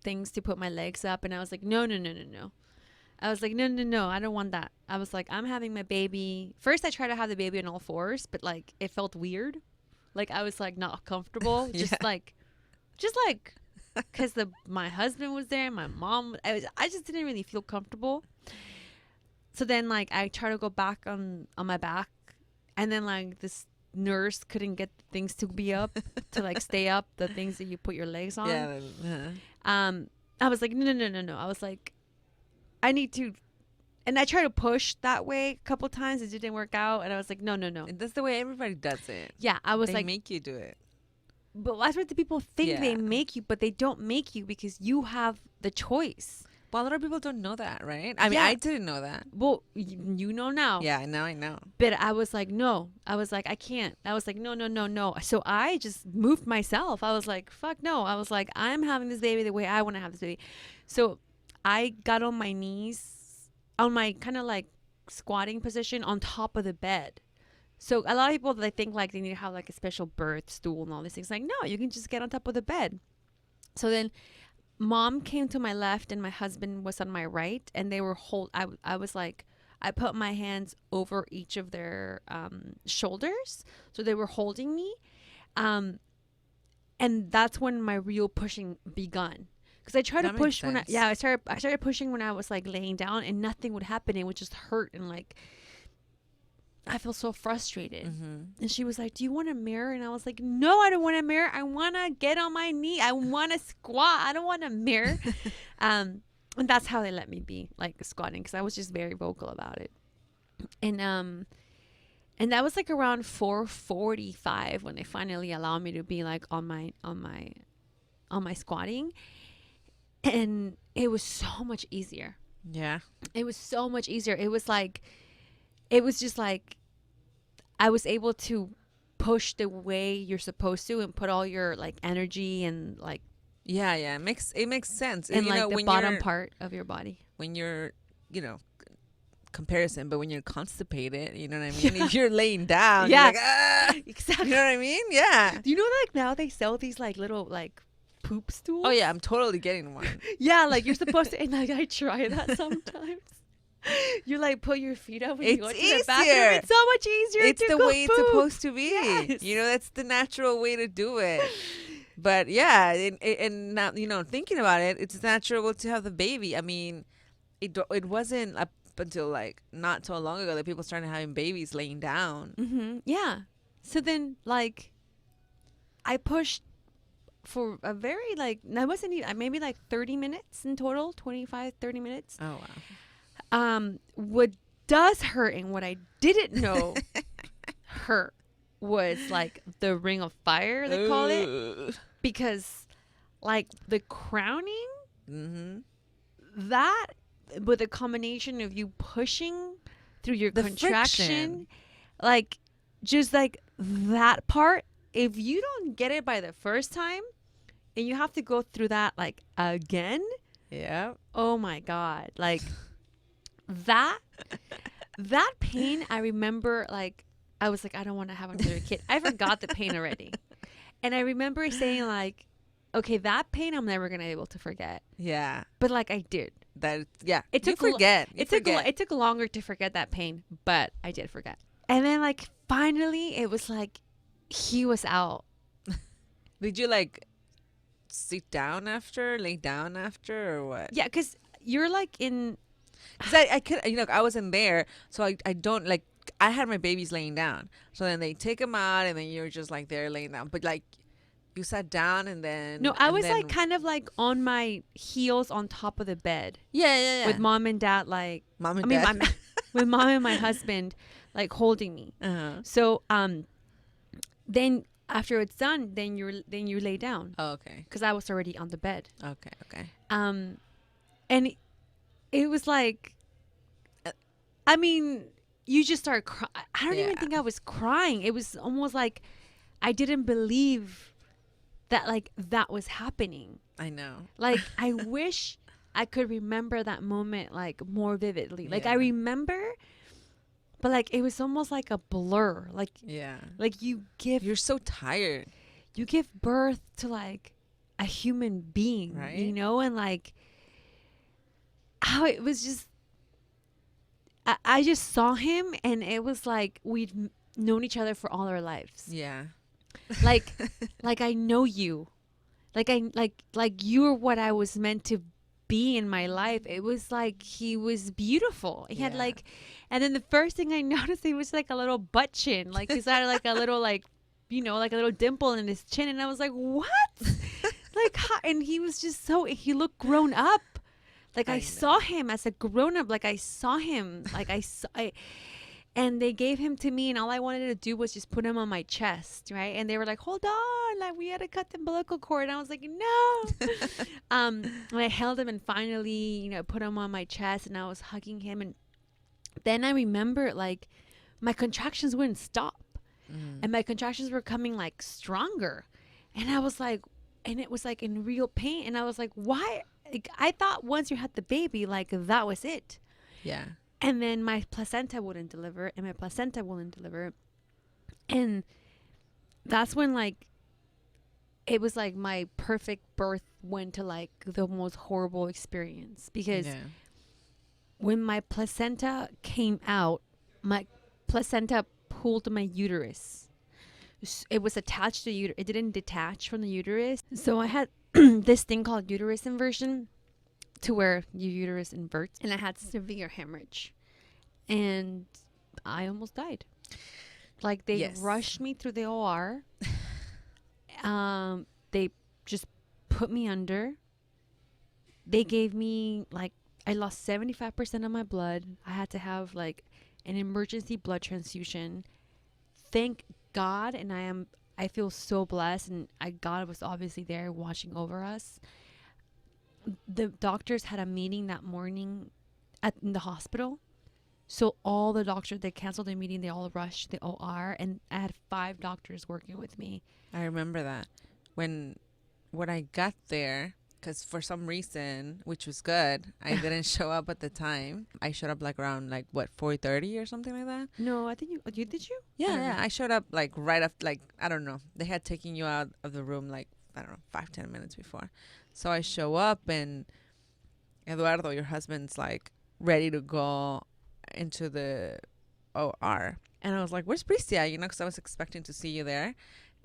things to put my legs up. And I was like, no. I was like, no, I don't want that. I was like, I'm having my baby. First, I tried to have the baby on all fours, but like, it felt weird. Like, I was like, not comfortable. Just like, because my husband was there, my mom, I just didn't really feel comfortable. So then like, I tried to go back on my back, and then like this nurse couldn't get things to be up to like stay up, the things that you put your legs on. I was like, no. I was like, I need to, and I tried to push that way a couple times. It didn't work out, and I was like, no. That's the way everybody does it. Yeah, I was they like, make you do it. But that's what the people think they make you, but they don't make you because you have the choice. Well, a lot of people don't know that, right? I mean, I didn't know that. Well, you know now. Yeah, I know. But I was like, no. I was like, I can't. I was like, no. So I just moved myself. I was like, fuck no. I was like, I'm having this baby the way I want to have this baby. So I got on my knees, on my kind of like squatting position on top of the bed. So a lot of people, they think like they need to have like a special birth stool and all these things. Like, no, you can just get on top of the bed. So then mom came to my left and my husband was on my right, and they were I was like, I put my hands over each of their shoulders. So they were holding me. And that's when my real pushing begun. Because I tried to push I started pushing when I was like laying down, and nothing would happen. It would just hurt, and like, I feel so frustrated. And she was like, do you want a mirror? And I was like, no, I don't want a mirror. I want to get on my knee. I want to squat. I don't want a mirror. And that's how they let me be like squatting, because I was just very vocal about it. And that was like around 4:45 when they finally allowed me to be like on my squatting. And it was so much easier. Yeah. It was so much easier. It was just like I was able to push the way you're supposed to and put all your like energy and like it makes sense. And like the bottom part of your body when you're comparison, but when you're constipated, you know what I mean? If you're laying down, you're like, exactly. You know what I mean? Yeah. Do you know like now they sell these like little like poop stools? Oh yeah, I'm totally getting one. Yeah, like you're supposed to, and like I try that sometimes. You like put your feet up when you go to the bathroom. It's so much easier. It's the way poop. It's supposed to be. Yes. That's the natural way to do it. But yeah, and now thinking about it, it's natural to have the baby. I mean, it wasn't up until like not so long ago that people started having babies laying down. Yeah. So then like I pushed for a very like, I wasn't even, maybe like 30 minutes in total, 25, 30 minutes. Oh, wow. What does hurt and what I didn't know hurt was like the ring of fire, they call it. Because like the crowning, that with a combination of you pushing through your contraction, friction. Like just like that part, if you don't get it by the first time and you have to go through that like again, oh my God, like that pain, I remember like I was like, I don't want to have another kid. I forgot the pain already. And I remember saying like, okay, that pain I'm never going to be able to forget. Yeah. But like I did. It took it took longer to forget that pain, but I did forget. And then like finally it was like he was out. Did you like sit down after, lay down after, or what? Yeah, because you're like in... Because I could, I wasn't there, so I don't like... I had my babies laying down. So then they take them out and then you're just like there laying down. But like you sat down and then... No, I was like kind of like on my heels on top of the bed. Yeah. With mom and dad like... with mom and my husband like holding me. So then after it's done, then you lay down. Oh, okay. Because I was already on the bed. Okay. And it was like... I mean... You just start crying. I don't even think I was crying. It was almost like I didn't believe that like that was happening. I know. Like I wish I could remember that moment like more vividly. Like I remember, but like it was almost like a blur. Like like you're so tired. You give birth to like a human being, right? You know, and like how it was just. I just saw him and it was like we'd known each other for all our lives. Yeah. Like I know you. Like you were what I was meant to be in my life. It was like he was beautiful. He had like, and then the first thing I noticed, he was like a little butt chin. Like he's had like a little like, like a little dimple in his chin. And I was like, what? Like, and he was just he looked grown up. Like I saw him as a grown up. Like I saw him. Like and they gave him to me, and all I wanted to do was just put him on my chest, right? And they were like, "Hold on, like we had to cut the umbilical cord." And I was like, "No." And I held him, and finally, put him on my chest, and I was hugging him, and then I remember like my contractions wouldn't stop, and my contractions were coming like stronger, and I was like, and it was like in real pain, and I was like, "Why?" Like, I thought once you had the baby, like that was it. Yeah. And then my placenta wouldn't deliver, and my placenta wouldn't deliver. And that's when like it was like my perfect birth went to like the most horrible experience, because when my placenta came out, my placenta pulled my uterus. It was attached to the uterus. It didn't detach from the uterus. So I had this thing called uterus inversion, to where your uterus inverts, and I had severe hemorrhage, and I almost died. Like they rushed me through the OR. They just put me under. They gave me like, I lost 75% of my blood. I had to have like an emergency blood transfusion. Thank God, and I feel so blessed, and God was obviously there watching over us. The doctors had a meeting that morning in the hospital. So all the doctors, they canceled their meeting. They all rushed the OR, and I had 5 doctors working with me. I remember that when I got there, because for some reason, which was good, I didn't show up at the time. I showed up like around like 4:30 or something like that. No, I think you did you? Yeah. I showed up like right after, like, I don't know. They had taken you out of the room like, I don't know, 5-10 minutes before. So I show up, and Eduardo, your husband's like ready to go into the OR. And I was like, where's Bricia? Because I was expecting to see you there.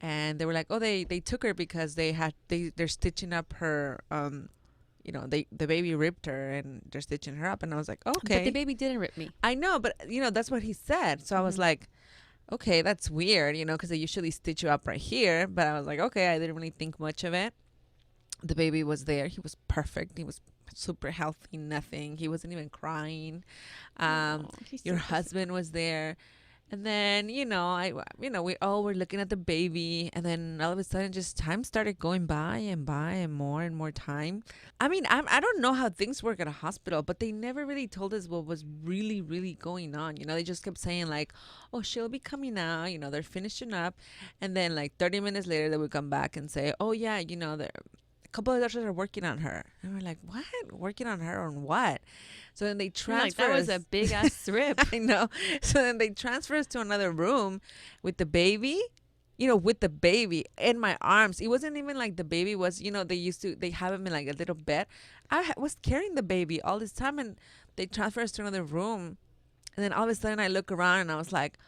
And they were like, oh, they took her because they're stitching up her, the baby ripped her and they're stitching her up. And I was like, okay. But the baby didn't rip me. I know, but, that's what he said. So I was like, okay, that's weird, because they usually stitch you up right here. But I was like, okay, I didn't really think much of it. The baby was there. He was perfect. He was super healthy, nothing. He wasn't even crying. Your husband was there. And then, we all were looking at the baby, and then all of a sudden just time started going by and more time. I mean, I don't know how things work at a hospital, but they never really told us what was really, really going on. They just kept saying like, oh, she'll be coming out, they're finishing up. And then like 30 minutes later, they would come back and say, oh yeah, they're a couple of doctors are working on her. And we're like, what? Working on her on what? So then they transfer that us. was a big ass strip. I know. So then they transfer us to another room with the baby, with the baby in my arms. It wasn't even like the baby was, they have him in like a little bed. I was carrying the baby all this time, and they transfer us to another room. And then all of a sudden I look around and I was like,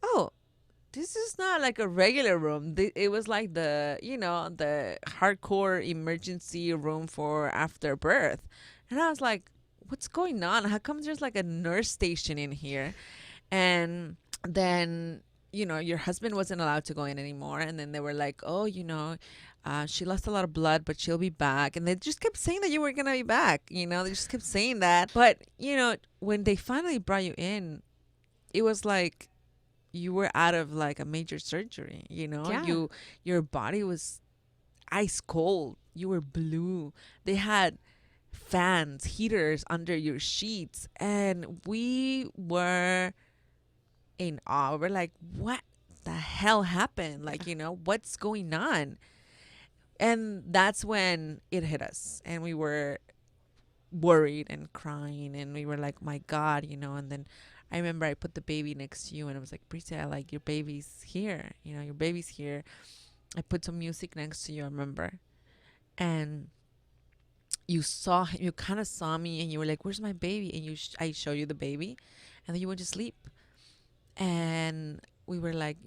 oh, this is not like a regular room. It was like the hardcore emergency room for after birth. And I was like, what's going on? How come there's like a nurse station in here? And then, your husband wasn't allowed to go in anymore. And then they were like, oh, she lost a lot of blood, but she'll be back. And they just kept saying that you were going to be back. They just kept saying that. But, when they finally brought you in, it was like you were out of like a major surgery, Yeah. Your body was ice cold. You were blue. They had fans, heaters under your sheets, and we were in awe. We're like, what the hell happened? Like, what's going on? And that's when it hit us, and we were worried and crying, and we were like, my God, and then I remember I put the baby next to you, and I was like, Bricia, like, your baby's here. Your baby's here. I put some music next to you, I remember. And you kind of saw me, and you were like, where's my baby? And I show you the baby, and then you went to sleep. And we were like,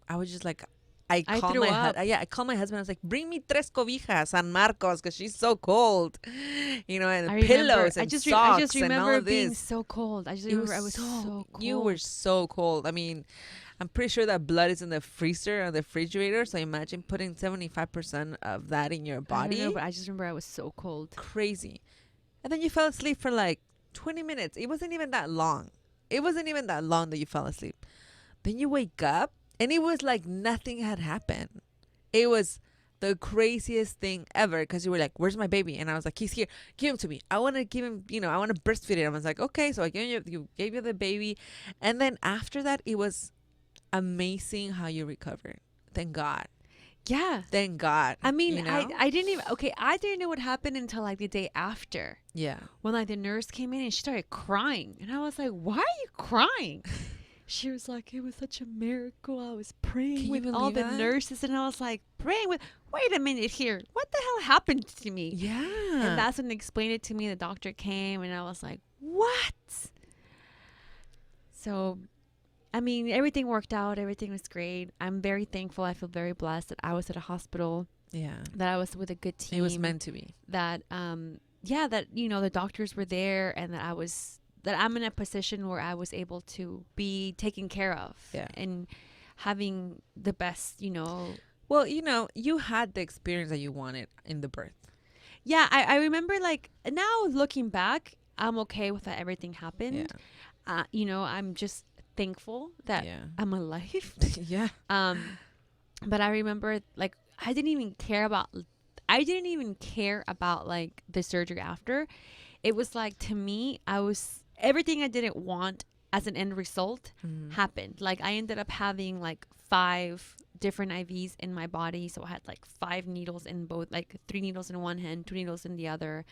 I was just like, I called my husband. I was like, bring me 3 cobijas, San Marcos, because she's so cold. And pillows and socks I just and all remember of this. being so cold. I just remember I was so cold. You were so cold. I mean, I'm pretty sure that blood is in the freezer or the refrigerator. So imagine putting 75% of that in your body. I don't know, but I just remember I was so cold. Crazy. And then you fell asleep for like 20 minutes. It wasn't even that long. That you fell asleep. Then you wake up, and it was like nothing had happened. It was the craziest thing ever, because you were like, where's my baby? And I was like, he's here. Give him to me. I want to give him, I want to breastfeed him. I was like, okay. So I gave you the baby. And then after that, it was amazing how you recovered. Thank God. Yeah. Thank God. I mean, I didn't know what happened until like the day after. Yeah. When like the nurse came in and she started crying. And I was like, why are you crying? She was like, it was such a miracle. I was praying with all the nurses. And I was like, wait a minute here. What the hell happened to me? Yeah. And that's when they explained it to me. The doctor came, and I was like, what? So, I mean, everything worked out. Everything was great. I'm very thankful. I feel very blessed that I was at a hospital. Yeah. That I was with a good team. It was meant to be. That, that, the doctors were there, and that I'm in a position where I was able to be taken care of. Yeah. And having the best, Well, you had the experience that you wanted in the birth. Yeah, I remember, like, now looking back, I'm okay with that everything happened. Yeah. I'm just thankful that I'm alive. Yeah. But I remember, like, I didn't even care about like the surgery after. It was like, to me, everything I didn't want as an end result happened. Like, I ended up having like 5 different IVs in my body. So I had like 5 needles in both, like 3 needles in one hand, 2 needles in the other.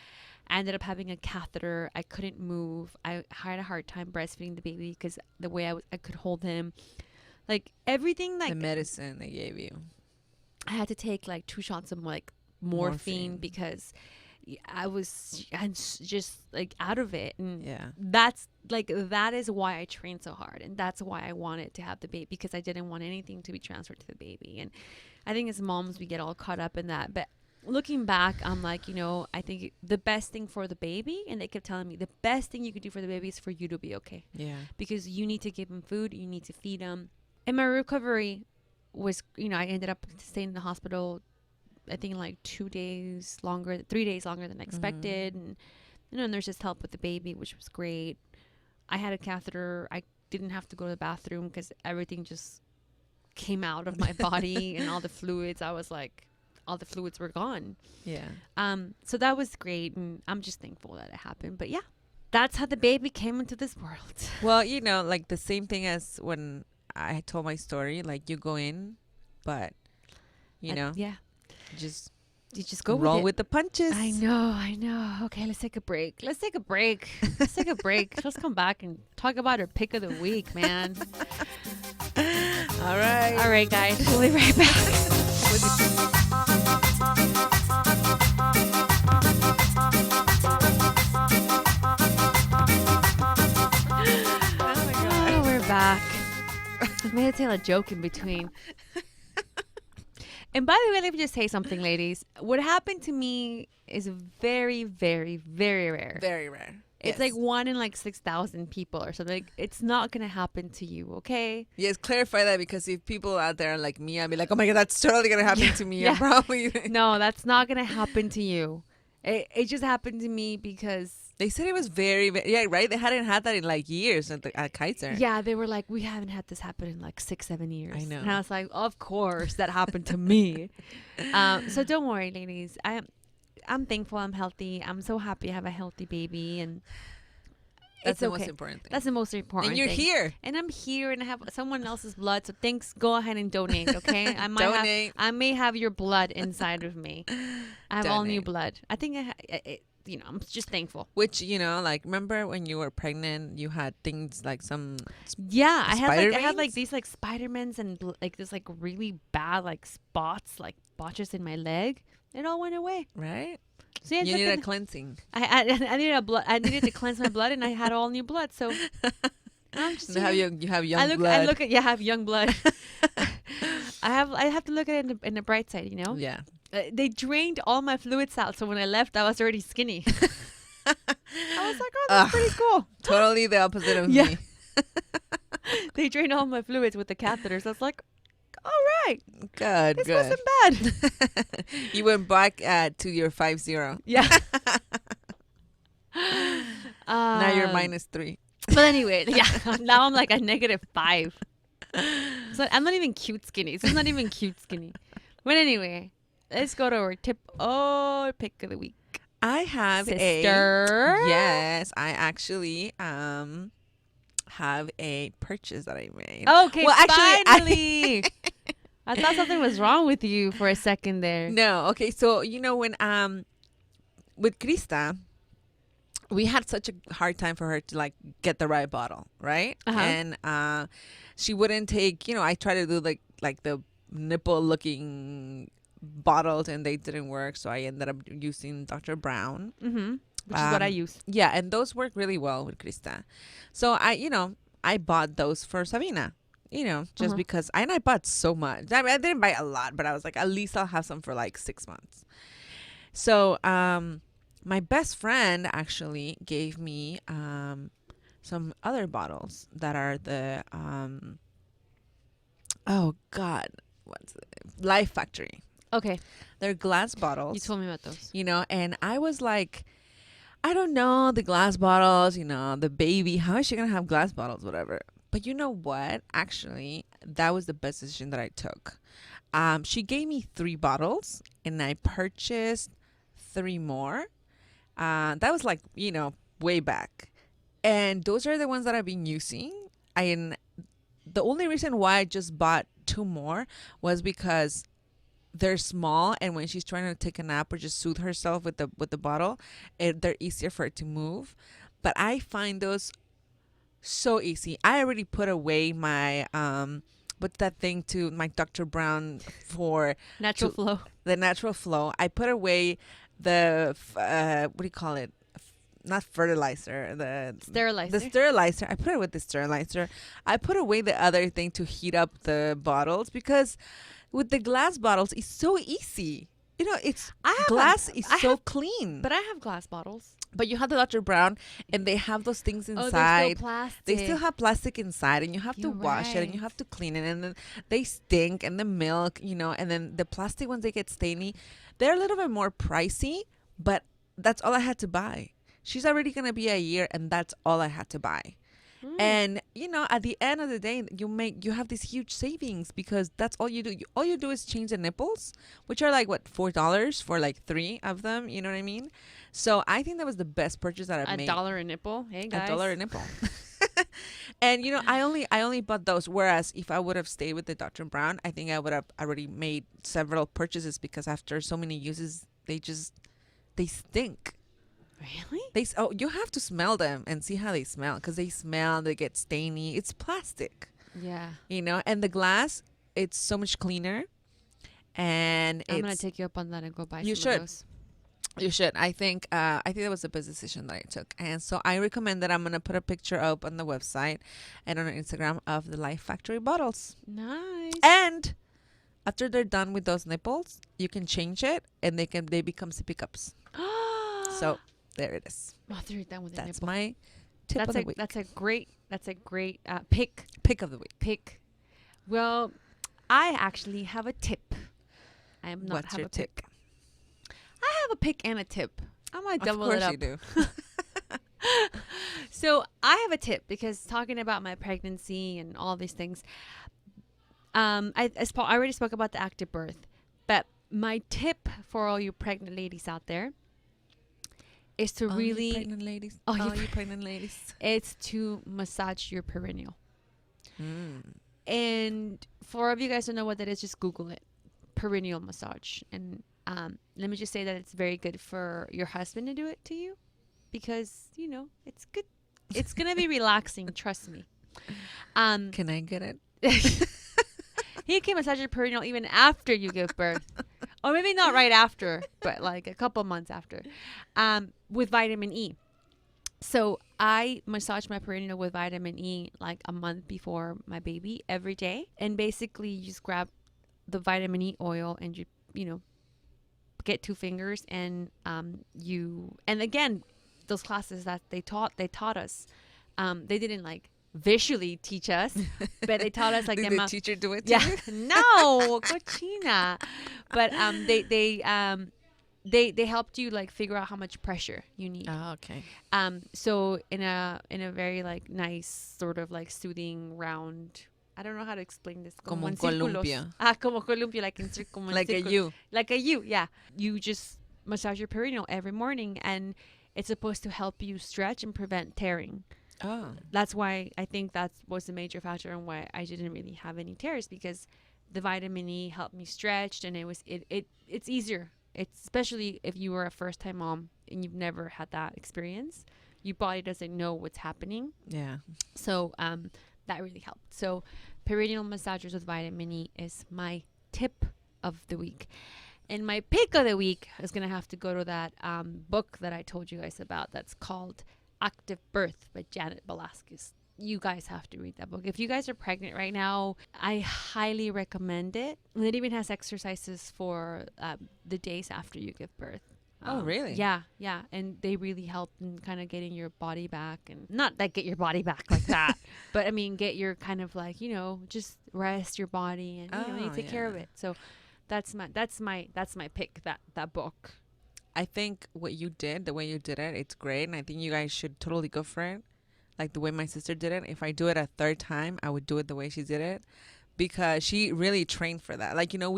I ended up having a catheter. I couldn't move. I had a hard time breastfeeding the baby because the way I could hold him, like everything, like the medicine they gave you. I had to take like 2 shots of like morphine because I'm just like out of it. And that's like, that is why I trained so hard. And that's why I wanted to have the baby, because I didn't want anything to be transferred to the baby. And I think as moms, we get all caught up in that. But looking back, I'm like, I think the best thing for the baby, and they kept telling me the best thing you could do for the baby is for you to be okay. Yeah. Because you need to give him food. You need to feed him. And my recovery was, I ended up staying in the hospital, I think like 3 days longer than expected. And, nurses helped with the baby, which was great. I had a catheter. I didn't have to go to the bathroom because everything just came out of my body and all the fluids. I was like, all the fluids were gone. Yeah. So that was great. And I'm just thankful that it happened. But yeah, that's how the baby came into this world. Well, like the same thing as when I told my story, like you go in, but Yeah. You just go roll with it. with the punches. I know. Okay, let's take a break. Let's take a break. Let's come back and talk about our pick of the week, man. All right, guys. We'll be right back. Back. I made to tell a joke in between. And by the way, let me just say something, ladies. What happened to me is very, very, very rare. Very rare. It's like 1 in 6,000 people or something. It's not going to happen to you, okay? Yes, clarify that, because if people out there are like me, I'll be like, oh my God, that's totally going to happen to me. Yeah. Probably. No, that's not going to happen to you. It just happened to me because... They said it was very, very, yeah, right? They hadn't had that in years at Kaiser. Yeah, they were like, we haven't had this happen in 6-7 years. I know. And I was like, of course, that happened to me. So don't worry, ladies. I'm thankful I'm healthy. I'm so happy I have a healthy baby. And that's it's the okay. most important thing. That's the most important thing. And you're here. And I'm here and I have someone else's blood. So thanks. Go ahead and donate, okay? I may have your blood inside of me. I have all new blood. I think I'm just thankful. Which, remember when you were pregnant, you had things like some I had veins? these Spider-Mans and this really bad spots, botches in my leg. It all went away. Right? So yeah, you needed a cleansing. I needed a blood. I needed to cleanse my blood, and I had all new blood. So I'm just you have young blood. I have young blood. I have to look at it in the bright side, Yeah. They drained all my fluids out, so when I left, I was already skinny. I was like, oh, that's pretty cool. Totally the opposite of me. They drained all my fluids with the catheters. I was like, all right. Good. This wasn't bad. You went back to your 5-0. Yeah. Now you're -3. But anyway, now I'm like a -5. So I'm not even cute skinny. This is not even cute skinny. But anyway, let's go to our pick of the week. I have Sister. Yes, I actually have a purchase that I made. Okay, well, actually, finally. I thought something was wrong with you for a second there. No, okay. So when with Krista, we had such a hard time for her to get the right bottle, right? Uh-huh. And she wouldn't take. I tried to do like the nipple looking bottles and they didn't work, so I ended up using Dr. Brown, which is what I use. Yeah, and those work really well with Krista. So I bought those for Sabina, just because I bought so much. I mean, I didn't buy a lot, but I was like, at least I'll have some for 6 months. So my best friend actually gave me some other bottles that are the oh God, what's it? Life Factory. Okay. They're glass bottles. You told me about those. And I was like, I don't know, the glass bottles, the baby, how is she going to have glass bottles, whatever. But you know what? Actually, that was the best decision that I took. She gave me 3 bottles and I purchased 3 more. That was way back. And those are the ones that I've been using. The only reason why I just bought 2 more was because they're small, and when she's trying to take a nap or just soothe herself with the bottle, they're easier for it to move. But I find those so easy. I already put away my what's that thing to my Dr. Brown for Natural Flow. The Natural Flow. I put away the what do you call it? Not fertilizer, the sterilizer. The sterilizer. I put it with the sterilizer. I put away the other thing to heat up the bottles because with the glass bottles, it's so easy. You know, it's I have glass is I so have- clean. But I have glass bottles. But you have the Dr. Brown, and they have those things Oh, they're inside. still plastic. They still have plastic inside, and you have to You're wash it, and you right. have to clean it, and then they stink, and the milk, you know, and then the plastic ones, they get stainy. They're a little bit more pricey, but that's all I had to buy. She's already gonna be a year, and that's all I had to buy. And you know, at the end of the day, you have these huge savings because that's all you do. All you do is change the nipples, which are like what, $4 for like 3 of them. You know what I mean? So I think that was the best purchase that I've made. $1 a nipple. Hey guys. $1 a nipple. And you know, I only bought those. Whereas if I would have stayed with the Dr. Brown, I think I would have already made several purchases because after so many uses, they stink. Really? You have to smell them and see how they smell because they smell, they get stainy. It's plastic, Yeah. you know, and the glass, it's so much cleaner. And I'm gonna take you up on that and go buy You some of should. those. You should. I think that was the best decision that I took. And so I recommend that I'm going to put a picture up on the website and on our Instagram of the Life Factory bottles. Nice. And after they're done with those nipples, you can change it and they become sippy cups. So there it is. Oh, they're done with the That's nipple. my tip of the week. That's a great pick. Pick of the week. Pick. Well, I actually have a tip. I am not What's have your a pick. tip? I have a pick and a tip. I might double Of it course up. you do. So I have a tip because talking about my pregnancy and all these things, I already spoke about the active birth, but my tip for all you pregnant ladies out there is to All really, you pregnant ladies. Oh, All you you pregnant ladies. it's to massage your perineal. Mm. And for all of you guys who know what that is, just Google it, perineal massage. And let me just say that it's very good for your husband to do it to you because, you know, it's good. It's going to be relaxing. Trust me. Can I get it? He can massage your perineal even after you give birth. Or maybe not right after, but like a couple months after, with vitamin E. So I massage my perineal with vitamin E like a month before my baby every day. And basically you just grab the vitamin E oil and you know, get 2 fingers and and again, those classes that they taught us, they didn't like visually teach us, but they taught us like Did the teacher do it to yeah, you? no, cochina. But they helped you like figure out how much pressure you need. Oh, okay. So in a very like nice sort of like soothing round. I don't know how to explain this. Como en un círculos. columpio. Como columpio, like in circle. Like a U. Like a U, yeah. You just massage your perineal every morning, and it's supposed to help you stretch and prevent tearing. Oh. That's why I think that was the major factor in why I didn't really have any tears, because the vitamin E helped me stretch, and it's easier. It's especially if you were a first time mom and you've never had that experience. Your body doesn't know what's happening. Yeah. So that really helped. So perineal massagers with vitamin E is my tip of the week. And my pick of the week is going to have to go to that book that I told you guys about that's called Active Birth by Janet Velasquez. You guys have to read that book. If you guys are pregnant right now, I highly recommend it. And it even has exercises for the days after you give birth. Oh, really? Yeah. And they really help in kind of getting your body back. And not that get your body back like that, but I mean, get your kind of like, you know, just rest your body and you take care of it. So that's my pick, that book. I think what you did, the way you did it, it's great. And I think you guys should totally go for it. Like the way my sister did it. If I do it a third time, I would do it the way she did it. Because she really trained for that. Like, you know,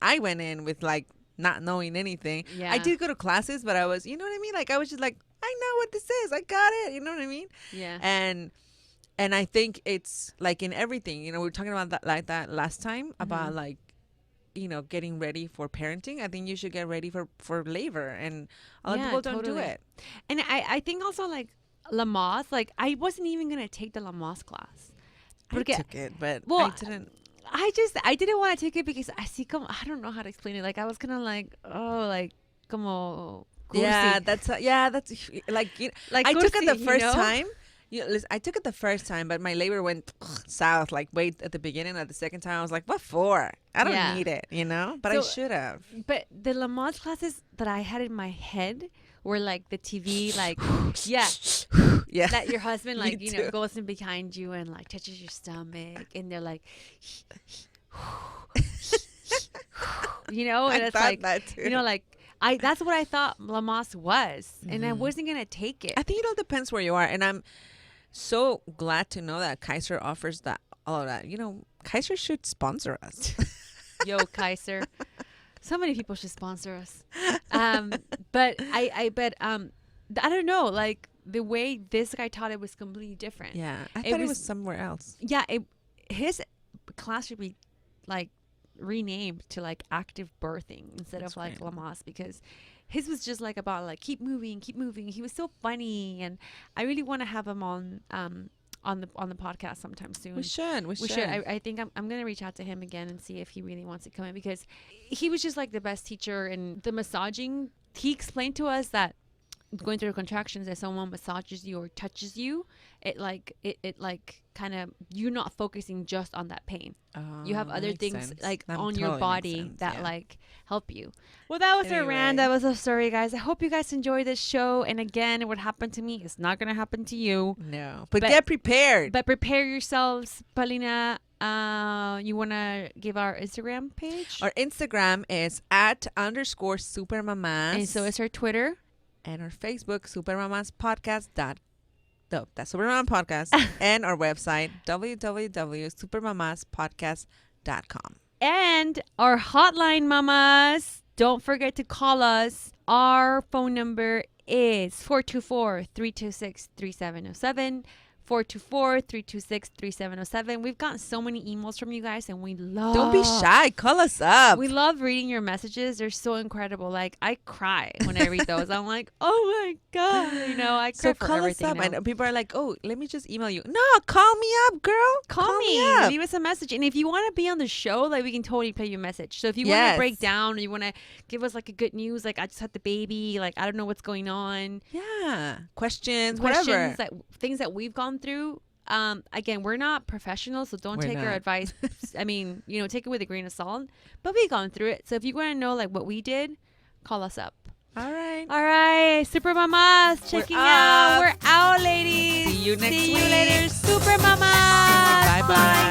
I went in with like not knowing anything. Yeah. I did go to classes, but I was, you know what I mean? Like I was just like, I know what this is. I got it. You know what I mean? Yeah. And I think it's like in everything, you know, we were talking about that last time about like, you know, getting ready for parenting. I think you should get ready for labor, and a lot of people don't do it. And I think also like Lamaze, like I wasn't even going to take the Lamaze class. I took it, but well, I didn't. I didn't want to take it because I don't know how to explain it. Like I was kind of like, oh, like como cursi. That's like, like I took it cursi, the first you know? time Listen, I took it the first time, but my labor went south, like way at the beginning. At the second time, I was like, what for? I don't need it, But I should have. But the Lamaze classes that I had in my head were like the TV, like, yeah, that your husband, like, goes in behind you and like touches your stomach, and they're like, and it's like, that too. Like, that's what I thought Lamaze was, and I wasn't gonna take it. I think it all depends where you are, and I'm so glad to know that Kaiser offers all of that. Kaiser should sponsor us. Yo, Kaiser. So many people should sponsor us. But I don't know, like the way this guy taught it was completely different. Yeah, I thought it was somewhere else. Yeah, his class should be like renamed to like active birthing instead of like Lamaze, because his was just like about like keep moving. He was so funny, and I really want to have him on the podcast sometime soon. We should. I think I'm gonna reach out to him again and see if he really wants to come in, because he was just like the best teacher. And the massaging, he explained to us that going through contractions, if someone massages you or touches you, it kind of, you're not focusing just on that pain. You have other things like on your body that like help you. Well, that was a rant. That was a story, guys. I hope you guys enjoyed this show. And again, what happened to me is not going to happen to you. No, but get prepared. But prepare yourselves. Paulina, you want to give our Instagram page? Our Instagram is @_Super Mamás. And so is our Twitter. And our Facebook, Super Mamás Podcast. That's Super Mamás Podcast. And our website, www.supermamaspodcast.com. And our hotline, mamas. Don't forget to call us. Our phone number is 424-326-3707. 424-326-3707. We've gotten so many emails from you guys, and we love... Don't be shy. Call us up. We love reading your messages. They're so incredible. Like, I cry when I read those. I'm like, oh my God. I cry for everything. So call us up. And people are like, oh, let me just email you. No, call me up, girl. Call me up. Leave us a message. And if you want to be on the show, like, we can totally play you a message. So if you want to break down, or you want to give us like a good news, like, I just had the baby, like, I don't know what's going on. Yeah. Questions, whatever. Things that we've gone through. Again, we're not professionals, so don't take our advice. I mean, take it with a grain of salt, but we've gone through it. So if you want to know like what we did, call us up. All right, Super Mamás checking out. We're out, ladies. See you next week. See you later, Super Mamás. Bye.